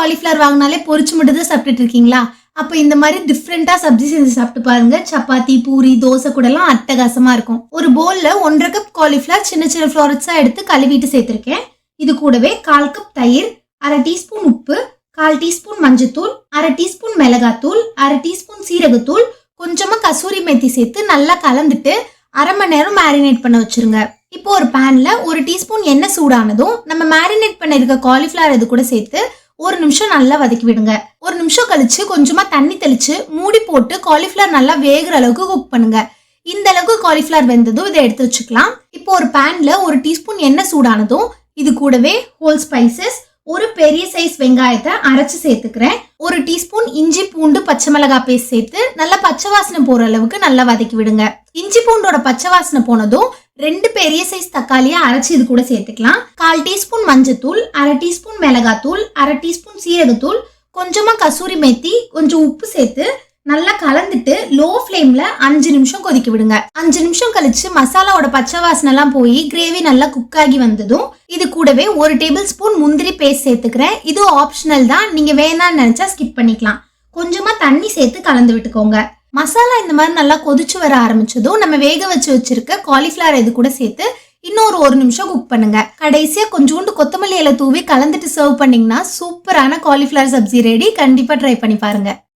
Cauliflower வாங்கினாலே பொரிச்சு மட்டும் தான் சாப்பிட்டுட்டு இருக்கீங்களா? அப்ப இந்த மாதிரி டிஃப்ரெண்டா சப்ஜி செஞ்சு சாப்பிட்டு பாருங்க. சப்பாத்தி, பூரி, தோசை கூட எல்லாம் அட்டகாசமா இருக்கும். ஒரு பவுல்ல 1.5 கப் காலிஃப்ளவர் சின்ன சின்ன ஃப்ளோரட்ஸா எடுத்து கழுவிட்டு சேர்த்திருக்கேன். இது கூடவே 1/4 கப் தயிர், 1/2 டீஸ்பூன் உப்பு, 1/4 டீஸ்பூன் மஞ்சத்தூள், 1/2 டீஸ்பூன் மிளகாத்தூள், 1/2 டீஸ்பூன் சீரகத்தூள், கொஞ்சமா கசூரி மேத்தி சேர்த்து நல்லா கலந்துட்டு 1/2 மணி நேரம் மேரினேட் பண்ண வச்சிருங்க. இப்போ ஒரு பேன்ல 1 டீஸ்பூன் எண்ணெய் சூடானதும் நம்ம மேரினேட் பண்ண இருக்க காலிஃப்ளவர் இது கூட சேர்த்து 1 நிமிஷம் நல்லா வதக்கி விடுங்க. 1 நிமிஷம் கழிச்சு கொஞ்சமா தண்ணி தெளிச்சு மூடி போட்டு காலிஃப்ளவர் நல்லா வேகிற அளவுக்கு குக் பண்ணுங்க. இந்த அளவுக்கு காலிஃப்ளவர் வெந்ததும் இதை எடுத்து வச்சுக்கலாம். இப்போ ஒரு பேன்ல 1 டீஸ்பூன் எண்ணெய் சூடானதும் இது கூடவே ஹோல் ஸ்பைசஸ், ஒரு பெரிய சைஸ் வெங்காயத்தை அரைச்சு சேர்த்துக்கிறேன். 1 டீஸ்பூன் இஞ்சி பூண்டு பச்சை மிளகாய் பேஸ்ட் சேர்த்து நல்லா பச்சை வாசனை போற அளவுக்கு நல்லா வதக்கி விடுங்க. இஞ்சி பூண்டோட பச்சை வாசனை போனதும் 2 பெரிய சைஸ் தக்காளியை அரைச்சு இது கூட சேர்த்துக்கலாம். 1/4 டீஸ்பூன் மஞ்சத்தூள், 1/2 டீஸ்பூன் மிளகாத்தூள், 1/2 டீஸ்பூன் சீரகத்தூள், கொஞ்சமா கசூரி மேத்தி, கொஞ்சம் உப்பு சேர்த்து நல்லா கலந்துட்டு லோ ஃப்ளேம்ல 5 நிமிஷம் கொதிக்க விடுங்க. 5 நிமிஷம் கழிச்சு மசாலாவோட பச்சை வாசனை எல்லாம் போய் கிரேவி நல்லா குக் ஆகி வந்ததும் இது கூடவே 1 டேபிள் ஸ்பூன் முந்திரி பேஸ்ட் சேர்த்துக்கிறேன். இது ஆப்ஷனல் தான், நீங்க வேணாம்னு நினைச்சா ஸ்கிப் பண்ணிக்கலாம். கொஞ்சமா தண்ணி சேர்த்து கலந்து விட்டுக்கோங்க. மசாலா இந்த மாதிரி நல்லா கொதிச்சு வர ஆரம்பிச்சதும் நம்ம வேக வச்சிருக்க காலிஃப்ளவர் இது கூட சேர்த்து இன்னொரு 1 நிமிஷம் குக் பண்ணுங்க. கடைசியா கொஞ்சோண்டு கொத்தமல்லி இலை தூவி கலந்துட்டு சர்வ் பண்ணீங்கன்னா சூப்பரான காலிஃப்ளவர் சப்ஜி ரெடி. கண்டிப்பா ட்ரை பண்ணி பாருங்க.